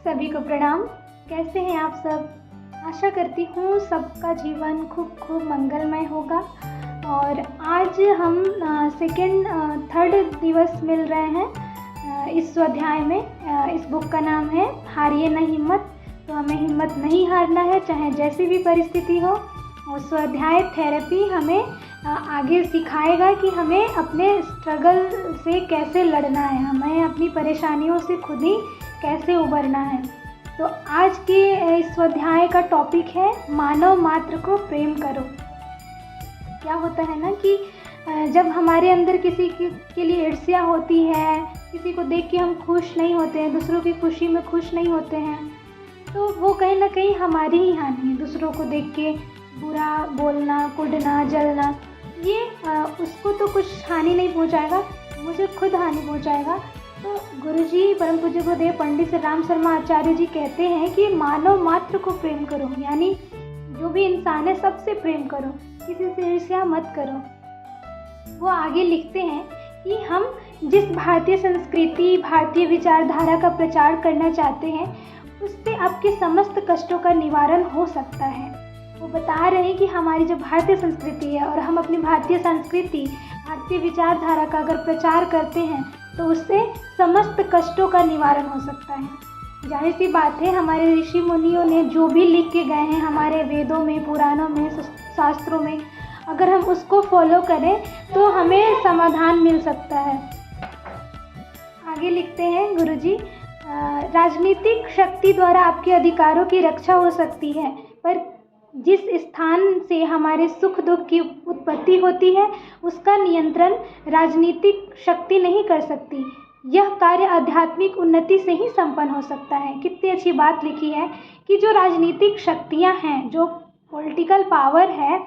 सभी को प्रणाम। कैसे हैं आप सब? आशा करती हूँ सबका जीवन खूब खूब मंगलमय होगा। और आज हम थर्ड दिवस मिल रहे हैं इस स्वाध्याय में। इस बुक का नाम है हारिए न हिम्मत। तो हमें हिम्मत नहीं हारना है, चाहे जैसी भी परिस्थिति हो। और स्वाध्याय थेरेपी हमें आगे सिखाएगा कि हमें अपने स्ट्रगल से कैसे लड़ना है, हमें अपनी परेशानियों से खुद ही कैसे उबरना है। तो आज की इस स्वाध्याय का टॉपिक है मानव मात्र को प्रेम करो। क्या होता है ना कि जब हमारे अंदर किसी के लिए ईर्ष्या होती है, किसी को देख के हम खुश नहीं होते हैं, दूसरों की खुशी में खुश नहीं होते हैं, तो वो कहीं ना कहीं हमारी ही हानि है। दूसरों को देख के बुरा बोलना, कुढ़ना, जलना, ये उसको तो कुछ हानि नहीं पहुंचाएगा, मुझे खुद हानि पहुंचाएगा। तो गुरुजी परम पूज्य गुरुदेव पंडित श्री राम शर्मा आचार्य जी कहते हैं कि मानव मात्र को प्रेम करो, यानी जो भी इंसान है सबसे प्रेम करो, किसी से ईर्ष्या मत करो। वो आगे लिखते हैं कि हम जिस भारतीय संस्कृति, भारतीय विचारधारा का प्रचार करना चाहते हैं, उससे आपके समस्त कष्टों का निवारण हो सकता है। वो बता रहे हैं कि हमारी जो भारतीय संस्कृति है और हम अपनी भारतीय संस्कृति, भारतीय विचारधारा का अगर प्रचार करते हैं तो उससे समस्त कष्टों का निवारण हो सकता है। जाहिर सी बात है, हमारे ऋषि मुनियों ने जो भी लिख के गए हैं हमारे वेदों में, पुराणों में, शास्त्रों में, अगर हम उसको फॉलो करें तो हमें समाधान मिल सकता है। आगे लिखते हैं गुरुजी, राजनीतिक शक्ति द्वारा आपके अधिकारों की रक्षा हो सकती है, पर जिस स्थान से हमारे सुख दुख की उत्पत्ति होती है उसका नियंत्रण राजनीतिक शक्ति नहीं कर सकती। यह कार्य आध्यात्मिक उन्नति से ही संपन्न हो सकता है। कितनी अच्छी बात लिखी है कि जो राजनीतिक शक्तियां हैं, जो पॉलिटिकल पावर है,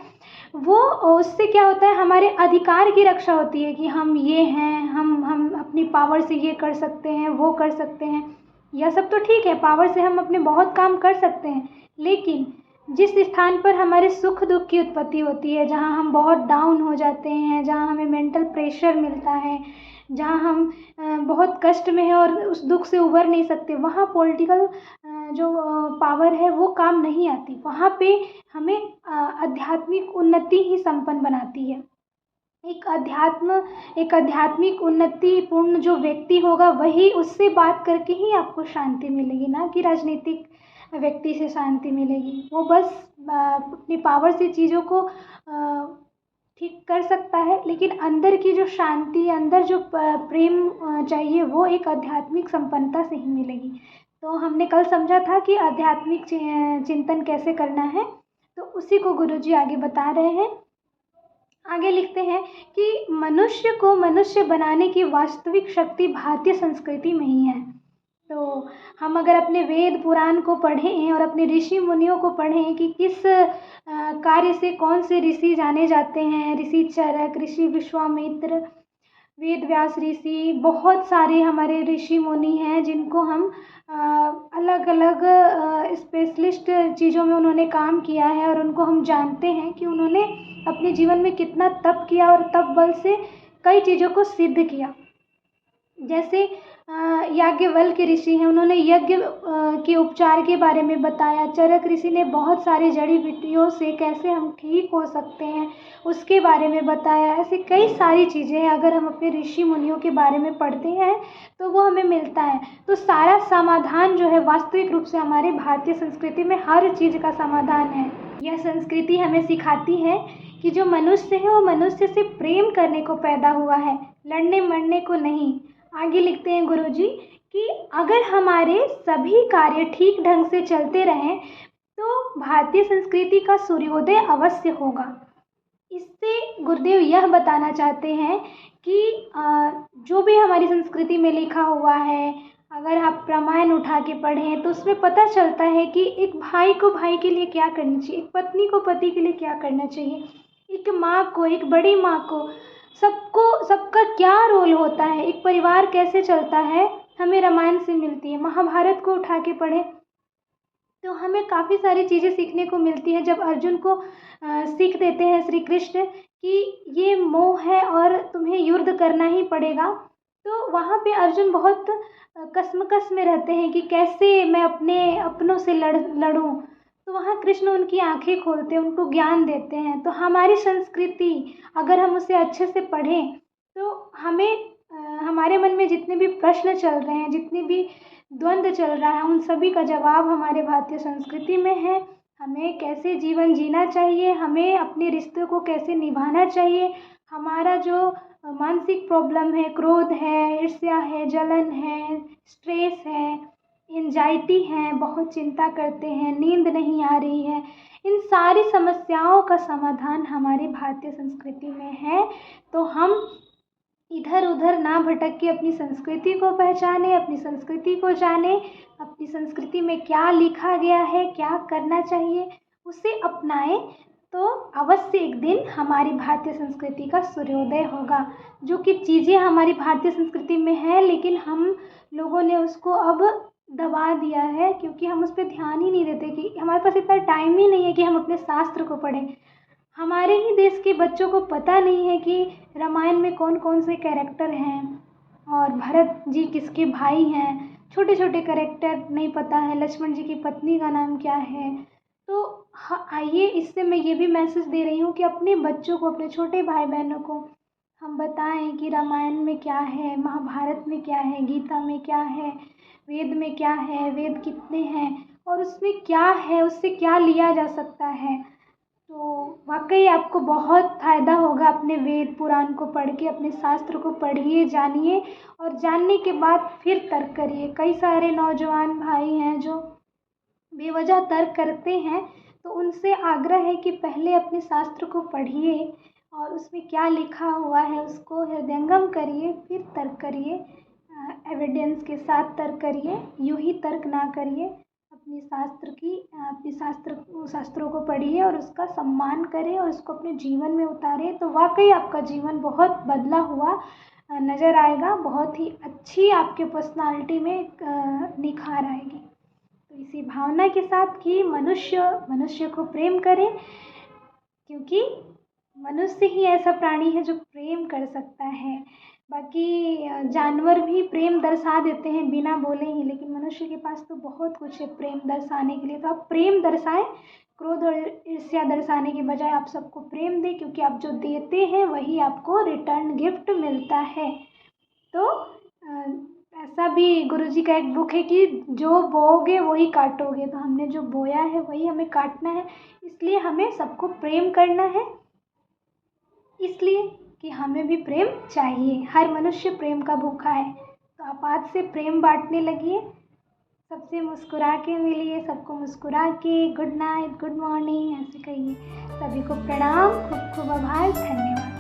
वो उससे क्या होता है, हमारे अधिकार की रक्षा होती है कि हम ये हैं, हम अपनी पावर से ये कर सकते हैं, वो कर सकते हैं। यह सब तो ठीक है, पावर से हम अपने बहुत काम कर सकते हैं, लेकिन जिस स्थान पर हमारे सुख दुख की उत्पत्ति होती है, जहाँ हम बहुत डाउन हो जाते हैं, जहाँ हमें मेंटल प्रेशर मिलता है, जहाँ हम बहुत कष्ट में हैं और उस दुख से उबर नहीं सकते, वहाँ पॉलिटिकल जो पावर है वो काम नहीं आती। वहाँ पे हमें आध्यात्मिक उन्नति ही संपन्न बनाती है। एक आध्यात्मिक उन्नति पूर्ण जो व्यक्ति होगा वही, उससे बात करके ही आपको शांति मिलेगी, ना कि राजनीतिक व्यक्ति से शांति मिलेगी। वो बस अपनी पावर से चीज़ों को ठीक कर सकता है, लेकिन अंदर की जो शांति, अंदर जो प्रेम चाहिए, वो एक आध्यात्मिक संपन्नता से ही मिलेगी। तो हमने कल समझा था कि आध्यात्मिक चिंतन कैसे करना है, तो उसी को गुरुजी आगे बता रहे हैं। आगे लिखते हैं कि मनुष्य को मनुष्य बनाने की वास्तविक शक्ति भारतीय संस्कृति में ही है। तो हम अगर अपने वेद पुराण को पढ़ें और अपने ऋषि मुनियों को पढ़ें कि किस कार्य से कौन से ऋषि जाने जाते हैं, ऋषि चरक, ऋषि विश्वामित्र, वेद व्यास ऋषि, बहुत सारे हमारे ऋषि मुनि हैं जिनको हम अलग अलग स्पेशलिस्ट चीज़ों में उन्होंने काम किया है, और उनको हम जानते हैं कि उन्होंने अपने जीवन में कितना तप किया और तप बल से कई चीज़ों को सिद्ध किया। जैसे याज्ञवल्क्य ऋषि हैं, उन्होंने यज्ञ के उपचार के बारे में बताया। चरक ऋषि ने बहुत सारी जड़ी बूटियों से कैसे हम ठीक हो सकते हैं उसके बारे में बताया। ऐसे कई सारी चीज़ें हैं, अगर हम अपने ऋषि मुनियों के बारे में पढ़ते हैं तो वो हमें मिलता है। तो सारा समाधान जो है वास्तविक रूप से हमारे भारतीय संस्कृति में हर चीज़ का समाधान है। यह संस्कृति हमें सिखाती है कि जो मनुष्य है वो मनुष्य से प्रेम करने को पैदा हुआ है, लड़ने मरने को नहीं। आगे लिखते हैं गुरुजी कि अगर हमारे सभी कार्य ठीक ढंग से चलते रहें तो भारतीय संस्कृति का सूर्योदय अवश्य होगा। इससे गुरुदेव यह बताना चाहते हैं कि जो भी हमारी संस्कृति में लिखा हुआ है, अगर आप रामायण उठा के पढ़ें तो उसमें पता चलता है कि एक भाई को भाई के लिए क्या करना चाहिए, एक पत्नी को पति के लिए क्या करना चाहिए, एक माँ को, एक बड़ी माँ को, सबका क्या रोल होता है, एक परिवार कैसे चलता है, हमें रामायण से मिलती है। महाभारत को उठा के पढ़ें तो हमें काफ़ी सारी चीज़ें सीखने को मिलती है। जब अर्जुन को सीख देते हैं श्री कृष्ण कि ये मोह है और तुम्हें युद्ध करना ही पड़ेगा, तो वहाँ पे अर्जुन बहुत कश्मकश में रहते हैं कि कैसे मैं अपने अपनों से लड़ूं। तो वहाँ कृष्ण उनकी आंखें खोलते हैं, उनको ज्ञान देते हैं। तो हमारी संस्कृति अगर हम उसे अच्छे से पढ़ें तो हमें हमारे मन में जितने भी प्रश्न चल रहे हैं, जितनी भी द्वंद्व चल रहा है, उन सभी का जवाब हमारे भारतीय संस्कृति में है। हमें कैसे जीवन जीना चाहिए, हमें अपने रिश्तों को कैसे निभाना चाहिए, हमारा जो मानसिक प्रॉब्लम है, क्रोध है, ईर्ष्या है, जलन है, स्ट्रेस है, एंजाइटी है, बहुत चिंता करते हैं, नींद नहीं आ रही है, इन सारी समस्याओं का समाधान हमारी भारतीय संस्कृति में है। तो हम इधर उधर ना भटक के अपनी संस्कृति को पहचाने, अपनी संस्कृति को जाने, अपनी संस्कृति में क्या लिखा गया है, क्या करना चाहिए, उसे अपनाएं। तो अवश्य एक दिन हमारी भारतीय संस्कृति का सूर्योदय होगा। जो कि चीज़ें हमारी भारतीय संस्कृति में हैं लेकिन हम लोगों ने उसको अब दबा दिया है, क्योंकि हम उस पर ध्यान ही नहीं देते, कि हमारे पास इतना टाइम ही नहीं है कि हम अपने शास्त्र को पढ़ें। हमारे ही देश के बच्चों को पता नहीं है कि रामायण में कौन कौन से कैरेक्टर हैं और भरत जी किसके भाई हैं। छोटे छोटे कैरेक्टर नहीं पता है, लक्ष्मण जी की पत्नी का नाम क्या है। तो आइए, इससे मैं ये भी मैसेज दे रही हूँ कि अपने बच्चों को, अपने छोटे भाई बहनों को हम बताएं कि रामायण में क्या है, महाभारत में क्या है, गीता में क्या है, वेद में क्या है, वेद कितने हैं और उसमें क्या है, उससे क्या लिया जा सकता है। तो वाकई आपको बहुत फ़ायदा होगा अपने वेद पुराण को पढ़ के। अपने शास्त्र को पढ़िए, जानिए और जानने के बाद फिर तर्क करिए। कई सारे नौजवान भाई हैं जो बेवजह तर्क करते हैं, तो उनसे आग्रह है कि पहले अपने शास्त्र को पढ़िए और उसमें क्या लिखा हुआ है उसको हृदयंगम करिए, फिर तर्क करिए। एविडेंस के साथ तर्क करिए, यूँ ही तर्क ना करिए। अपनी शास्त्रों को पढ़िए और उसका सम्मान करें और उसको अपने जीवन में उतारें। तो वाकई आपका जीवन बहुत बदला हुआ नज़र आएगा, बहुत ही अच्छी आपके पर्सनालिटी में निखार आएगी। तो इसी भावना के साथ कि मनुष्य को प्रेम करें, क्योंकि मनुष्य ही ऐसा प्राणी है जो प्रेम कर सकता है। बाकी जानवर भी प्रेम दर्शा देते हैं बिना बोले ही, लेकिन मनुष्य के पास तो बहुत कुछ है प्रेम दर्शाने के लिए। तो आप प्रेम दर्शाएं, क्रोध और ईर्ष्या दर्शाने के बजाय आप सबको प्रेम दें, क्योंकि आप जो देते हैं वही आपको रिटर्न गिफ्ट मिलता है। तो ऐसा भी गुरुजी का एक बुक है कि जो बोओगे वही काटोगे। तो हमने जो बोया है वही हमें काटना है, इसलिए हमें सबको प्रेम करना है, इसलिए कि हमें भी प्रेम चाहिए। हर मनुष्य प्रेम का भूखा है। तो आप आज से प्रेम बांटने लगिए, सबसे मुस्कुरा के मिलिए, सबको मुस्कुरा के गुड नाइट, गुड मॉर्निंग ऐसे कहिए। सभी को प्रणाम, खूब खूब आभार, धन्यवाद।